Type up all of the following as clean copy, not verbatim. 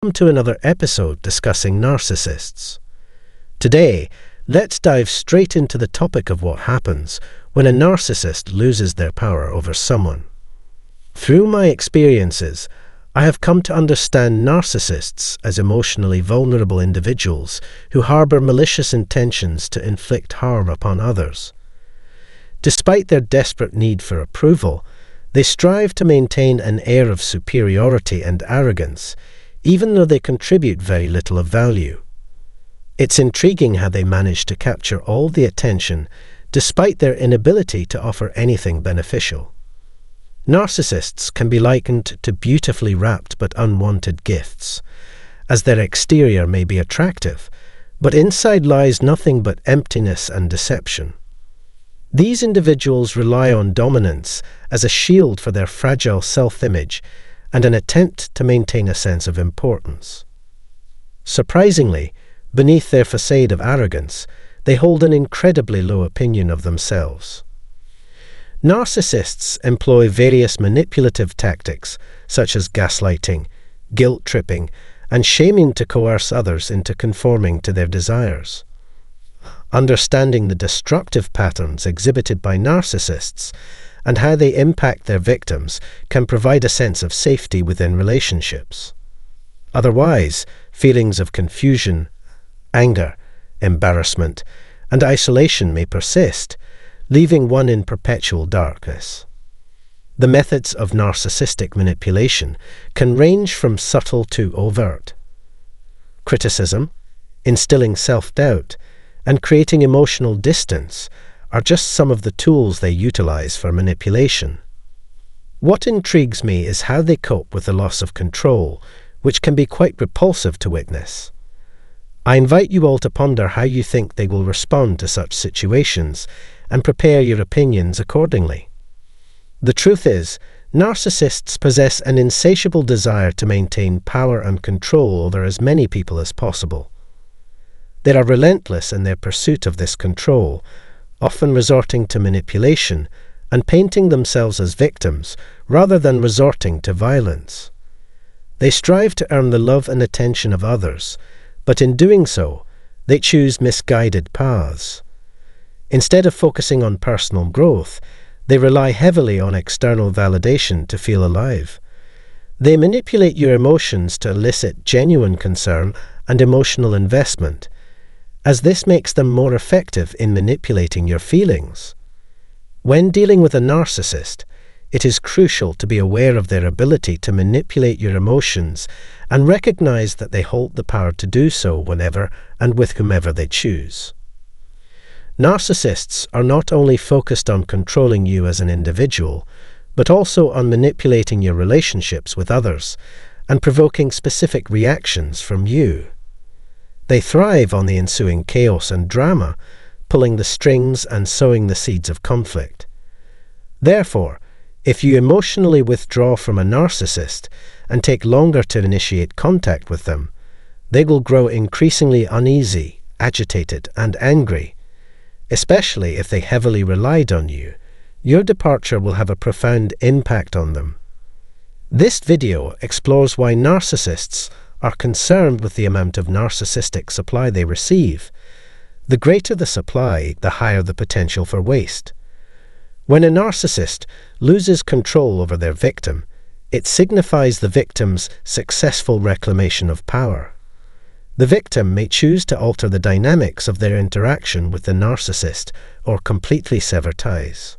Welcome to another episode discussing narcissists. Today, let's dive straight into the topic of what happens when a narcissist loses their power over someone. Through my experiences, I have come to understand narcissists as emotionally vulnerable individuals who harbor malicious intentions to inflict harm upon others. Despite their desperate need for approval, they strive to maintain an air of superiority and arrogance, even though they contribute very little of value. It's intriguing how they manage to capture all the attention despite their inability to offer anything beneficial. Narcissists can be likened to beautifully wrapped but unwanted gifts, as their exterior may be attractive, but inside lies nothing but emptiness and deception. These individuals rely on dominance as a shield for their fragile self-image and an attempt to maintain a sense of importance. Surprisingly, beneath their facade of arrogance, they hold an incredibly low opinion of themselves. Narcissists employ various manipulative tactics, such as gaslighting, guilt-tripping, and shaming to coerce others into conforming to their desires. Understanding the destructive patterns exhibited by narcissists and how they impact their victims can provide a sense of safety within relationships. Otherwise, feelings of confusion, anger, embarrassment, and isolation may persist, leaving one in perpetual darkness. The methods of narcissistic manipulation can range from subtle to overt. Criticism, instilling self-doubt, and creating emotional distance are just some of the tools they utilize for manipulation. What intrigues me is how they cope with the loss of control, which can be quite repulsive to witness. I invite you all to ponder how you think they will respond to such situations and prepare your opinions accordingly. The truth is, narcissists possess an insatiable desire to maintain power and control over as many people as possible. They are relentless in their pursuit of this control, often resorting to manipulation and painting themselves as victims rather than resorting to violence. They strive to earn the love and attention of others, but in doing so, they choose misguided paths. Instead of focusing on personal growth, they rely heavily on external validation to feel alive. They manipulate your emotions to elicit genuine concern and emotional investment, as this makes them more effective in manipulating your feelings. When dealing with a narcissist, it is crucial to be aware of their ability to manipulate your emotions and recognize that they hold the power to do so whenever and with whomever they choose. Narcissists are not only focused on controlling you as an individual, but also on manipulating your relationships with others and provoking specific reactions from you. They thrive on the ensuing chaos and drama, pulling the strings and sowing the seeds of conflict. Therefore, if you emotionally withdraw from a narcissist and take longer to initiate contact with them, they will grow increasingly uneasy, agitated, and angry. Especially if they heavily relied on you, your departure will have a profound impact on them. This video explores why narcissists are concerned with the amount of narcissistic supply they receive. The greater the supply, the higher the potential for waste. When a narcissist loses control over their victim, it signifies the victim's successful reclamation of power. The victim may choose to alter the dynamics of their interaction with the narcissist or completely sever ties.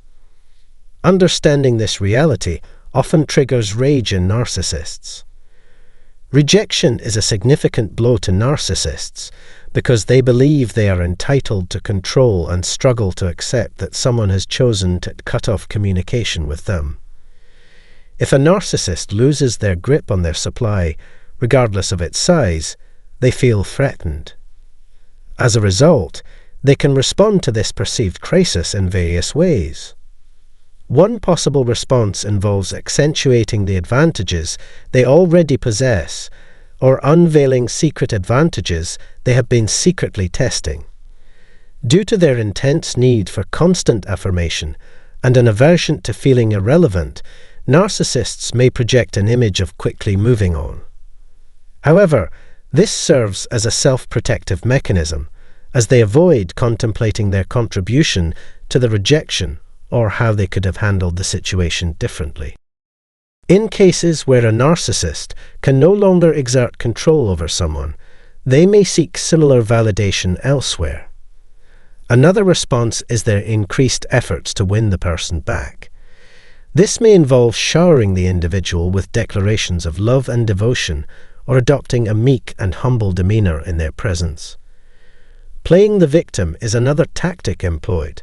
Understanding this reality often triggers rage in narcissists. Rejection is a significant blow to narcissists because they believe they are entitled to control and struggle to accept that someone has chosen to cut off communication with them. If a narcissist loses their grip on their supply, regardless of its size, they feel threatened. As a result, they can respond to this perceived crisis in various ways. One possible response involves accentuating the advantages they already possess or unveiling secret advantages they have been secretly testing. Due to their intense need for constant affirmation and an aversion to feeling irrelevant, narcissists may project an image of quickly moving on. However, this serves as a self-protective mechanism, as they avoid contemplating their contribution to the rejection or how they could have handled the situation differently. In cases where a narcissist can no longer exert control over someone, they may seek similar validation elsewhere. Another response is their increased efforts to win the person back. This may involve showering the individual with declarations of love and devotion, or adopting a meek and humble demeanor in their presence. Playing the victim is another tactic employed,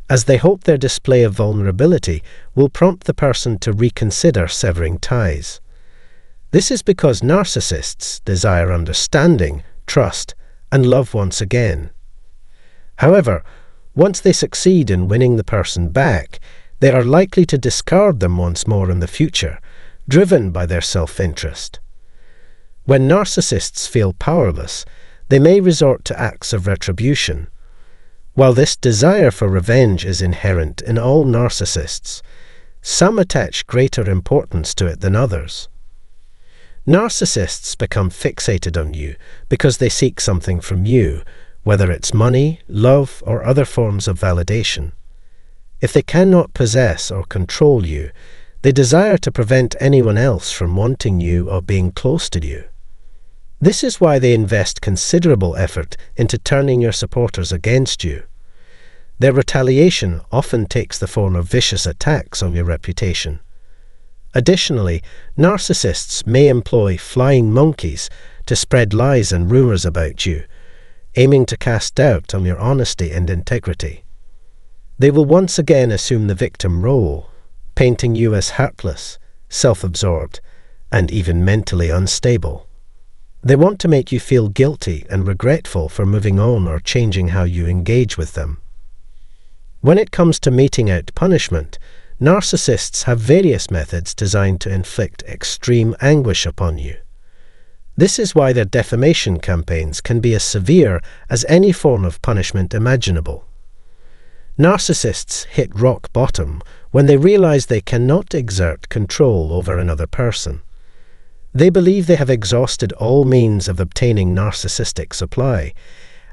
as they hope their display of vulnerability will prompt the person to reconsider severing ties. This is because narcissists desire understanding, trust, and love once again. However, once they succeed in winning the person back, they are likely to discard them once more in the future, driven by their self-interest. When narcissists feel powerless, they may resort to acts of retribution. While this desire for revenge is inherent in all narcissists, some attach greater importance to it than others. Narcissists become fixated on you because they seek something from you, whether it's money, love, or other forms of validation. If they cannot possess or control you, they desire to prevent anyone else from wanting you or being close to you. This is why they invest considerable effort into turning your supporters against you. Their retaliation often takes the form of vicious attacks on your reputation. Additionally, narcissists may employ flying monkeys to spread lies and rumors about you, aiming to cast doubt on your honesty and integrity. They will once again assume the victim role, painting you as heartless, self-absorbed, and even mentally unstable. They want to make you feel guilty and regretful for moving on or changing how you engage with them. When it comes to meting out punishment, narcissists have various methods designed to inflict extreme anguish upon you. This is why their defamation campaigns can be as severe as any form of punishment imaginable. Narcissists hit rock bottom when they realize they cannot exert control over another person. They believe they have exhausted all means of obtaining narcissistic supply,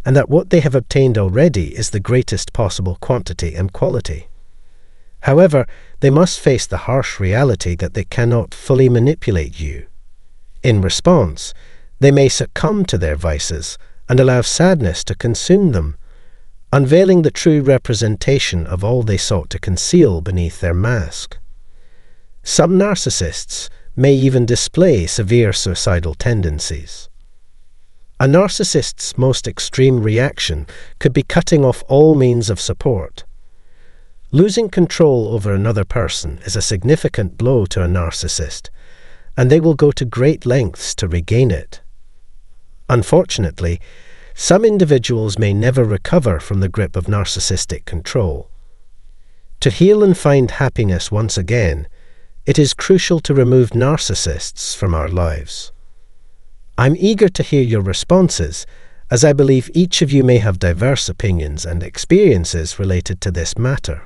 and that what they have obtained already is the greatest possible quantity and quality. However, they must face the harsh reality that they cannot fully manipulate you. In response, they may succumb to their vices and allow sadness to consume them, unveiling the true representation of all they sought to conceal beneath their mask. Some narcissists may even display severe suicidal tendencies. A narcissist's most extreme reaction could be cutting off all means of support. Losing control over another person is a significant blow to a narcissist, and they will go to great lengths to regain it. Unfortunately, some individuals may never recover from the grip of narcissistic control. To heal and find happiness once again, it is crucial to remove narcissists from our lives. I'm eager to hear your responses, as I believe each of you may have diverse opinions and experiences related to this matter.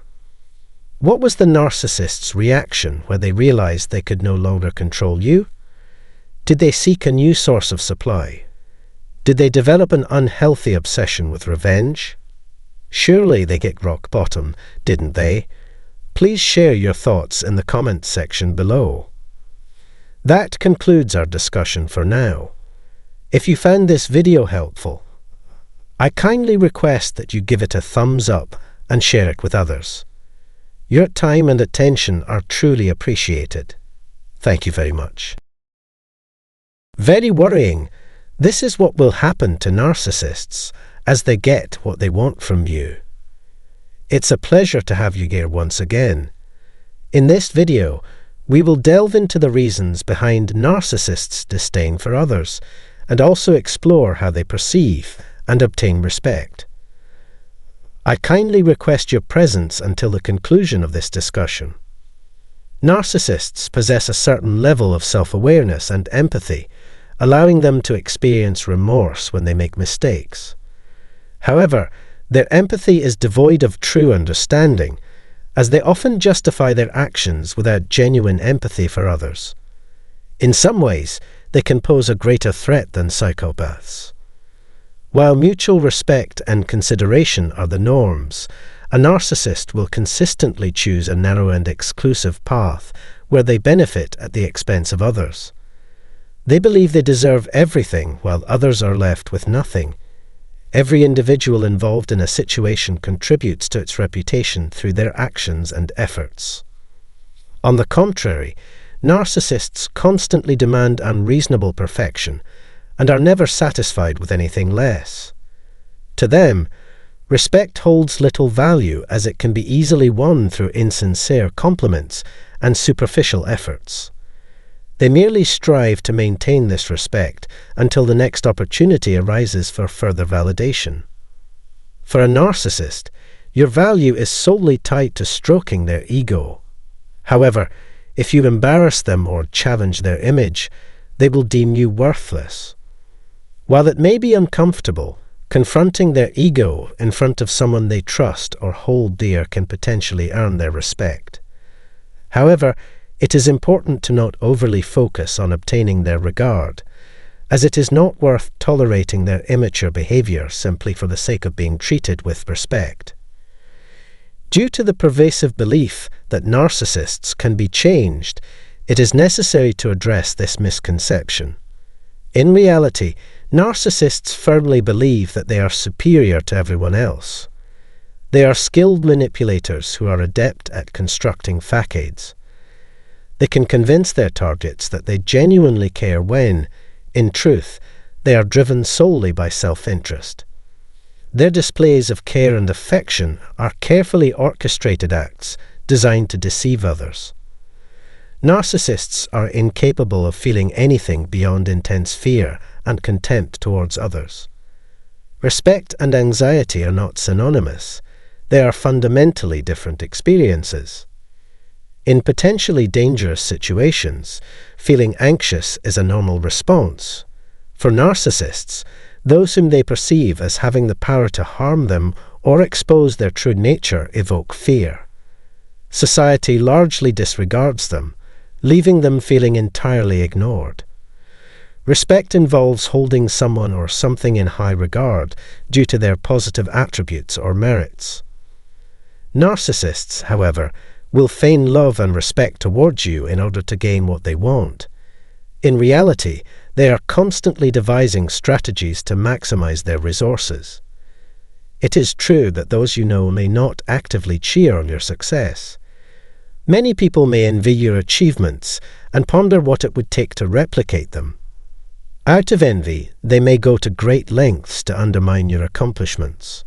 What was the narcissist's reaction when they realized they could no longer control you? Did they seek a new source of supply? Did they develop an unhealthy obsession with revenge? Surely they hit rock bottom, didn't they? Please share your thoughts in the comments section below. That concludes our discussion for now. If you found this video helpful, I kindly request that you give it a thumbs up and share it with others. Your time and attention are truly appreciated. Thank you very much. Very worrying. This is what will happen to narcissists as they get what they want from you. It's a pleasure to have you here once again. In this video, we will delve into the reasons behind narcissists' disdain for others, and also explore how they perceive and obtain respect. I kindly request your presence until the conclusion of this discussion. Narcissists possess a certain level of self-awareness and empathy, allowing them to experience remorse when they make mistakes. However, their empathy is devoid of true understanding, as they often justify their actions without genuine empathy for others. In some ways, they can pose a greater threat than psychopaths. While mutual respect and consideration are the norms, a narcissist will consistently choose a narrow and exclusive path where they benefit at the expense of others. They believe they deserve everything while others are left with nothing. Every individual involved in a situation contributes to its reputation through their actions and efforts. On the contrary, narcissists constantly demand unreasonable perfection and are never satisfied with anything less. To them, respect holds little value as it can be easily won through insincere compliments and superficial efforts. They merely strive to maintain this respect until the next opportunity arises for further validation. For a narcissist, your value is solely tied to stroking their ego. However, if you embarrass them or challenge their image, they will deem you worthless. While it may be uncomfortable, confronting their ego in front of someone they trust or hold dear can potentially earn their respect. However, it is important to not overly focus on obtaining their regard, as it is not worth tolerating their immature behavior simply for the sake of being treated with respect. Due to the pervasive belief that narcissists can be changed, it is necessary to address this misconception. In reality, narcissists firmly believe that they are superior to everyone else. They are skilled manipulators who are adept at constructing facades. They can convince their targets that they genuinely care when, in truth, they are driven solely by self-interest. Their displays of care and affection are carefully orchestrated acts designed to deceive others. Narcissists are incapable of feeling anything beyond intense fear and contempt towards others. Respect and anxiety are not synonymous. They are fundamentally different experiences. In potentially dangerous situations, feeling anxious is a normal response. For narcissists, those whom they perceive as having the power to harm them or expose their true nature evoke fear. Society largely disregards them, leaving them feeling entirely ignored. Respect involves holding someone or something in high regard due to their positive attributes or merits. Narcissists, however, will feign love and respect towards you in order to gain what they want. In reality, they are constantly devising strategies to maximize their resources. It is true that those you know may not actively cheer on your success. Many people may envy your achievements and ponder what it would take to replicate them. Out of envy, they may go to great lengths to undermine your accomplishments.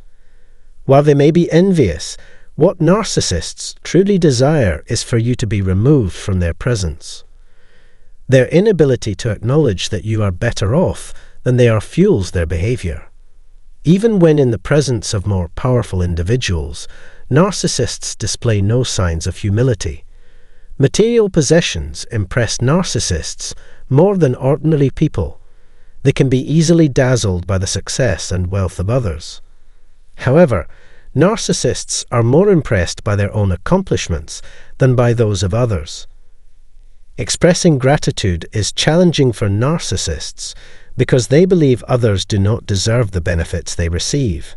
While they may be envious, what narcissists truly desire is for you to be removed from their presence. Their inability to acknowledge that you are better off than they are fuels their behavior. Even when in the presence of more powerful individuals, narcissists display no signs of humility. Material possessions impress narcissists more than ordinary people. They can be easily dazzled by the success and wealth of others. However, narcissists are more impressed by their own accomplishments than by those of others. Expressing gratitude is challenging for narcissists because they believe others do not deserve the benefits they receive.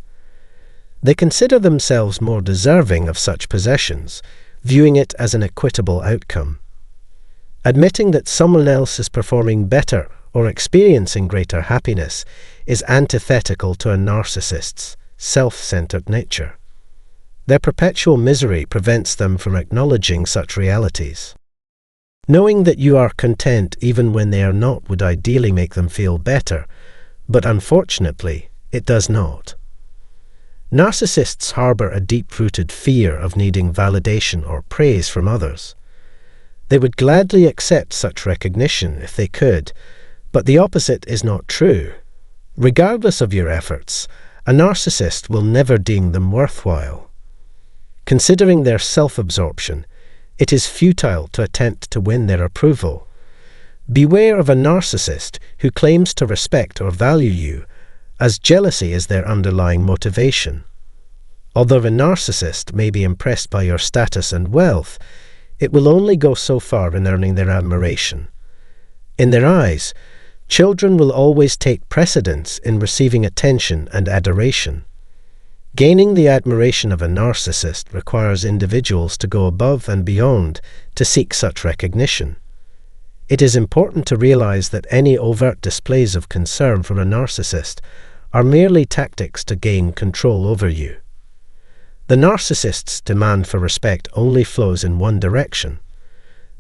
They consider themselves more deserving of such possessions, viewing it as an equitable outcome. Admitting that someone else is performing better or experiencing greater happiness is antithetical to a narcissist's self-centered nature. Their perpetual misery prevents them from acknowledging such realities. Knowing that you are content even when they are not would ideally make them feel better, but unfortunately, it does not. Narcissists harbor a deep-rooted fear of needing validation or praise from others. They would gladly accept such recognition if they could, but the opposite is not true. Regardless of your efforts, a narcissist will never deem them worthwhile. Considering their self-absorption, it is futile to attempt to win their approval. Beware of a narcissist who claims to respect or value you, as jealousy is their underlying motivation. Although a narcissist may be impressed by your status and wealth, it will only go so far in earning their admiration. In their eyes, Children will always take precedence in receiving attention and adoration. Gaining the admiration of a narcissist requires individuals to go above and beyond to seek such recognition. It is important to realize that any overt displays of concern from a narcissist are merely tactics to gain control over you. The narcissist's demand for respect only flows in one direction.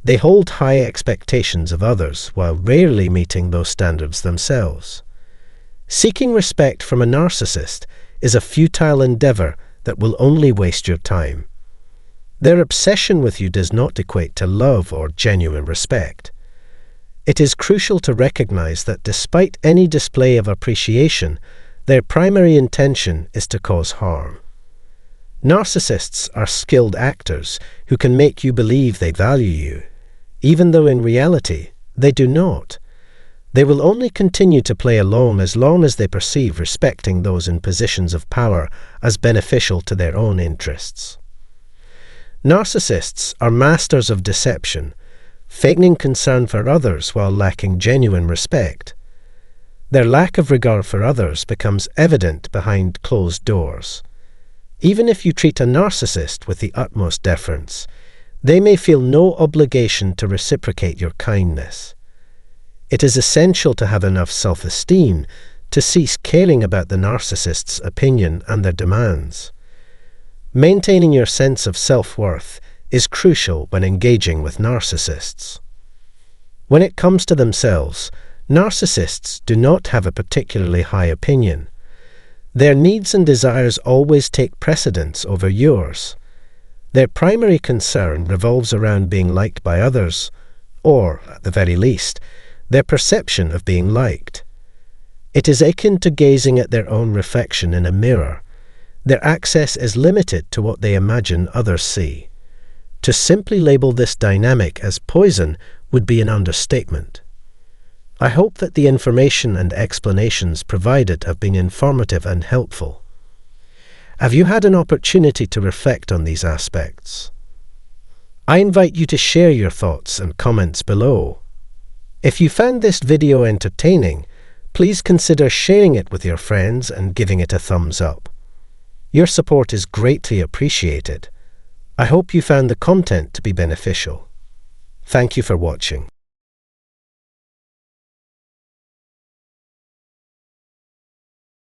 They hold high expectations of others while rarely meeting those standards themselves. Seeking respect from a narcissist is a futile endeavor that will only waste your time. Their obsession with you does not equate to love or genuine respect. It is crucial to recognize that despite any display of appreciation, their primary intention is to cause harm. Narcissists are skilled actors who can make you believe they value you, even though in reality they do not. They will only continue to play along as long as they perceive respecting those in positions of power as beneficial to their own interests. Narcissists are masters of deception, feigning concern for others while lacking genuine respect. Their lack of regard for others becomes evident behind closed doors. Even if you treat a narcissist with the utmost deference, they may feel no obligation to reciprocate your kindness. It is essential to have enough self-esteem to cease caring about the narcissist's opinion and their demands. Maintaining your sense of self-worth is crucial when engaging with narcissists. When it comes to themselves, narcissists do not have a particularly high opinion. Their needs and desires always take precedence over yours. Their primary concern revolves around being liked by others, or, at the very least, their perception of being liked. It is akin to gazing at their own reflection in a mirror. Their access is limited to what they imagine others see. To simply label this dynamic as poison would be an understatement. I hope that the information and explanations provided have been informative and helpful. Have you had an opportunity to reflect on these aspects? I invite you to share your thoughts and comments below. If you found this video entertaining, please consider sharing it with your friends and giving it a thumbs up. Your support is greatly appreciated. I hope you found the content to be beneficial. Thank you for watching.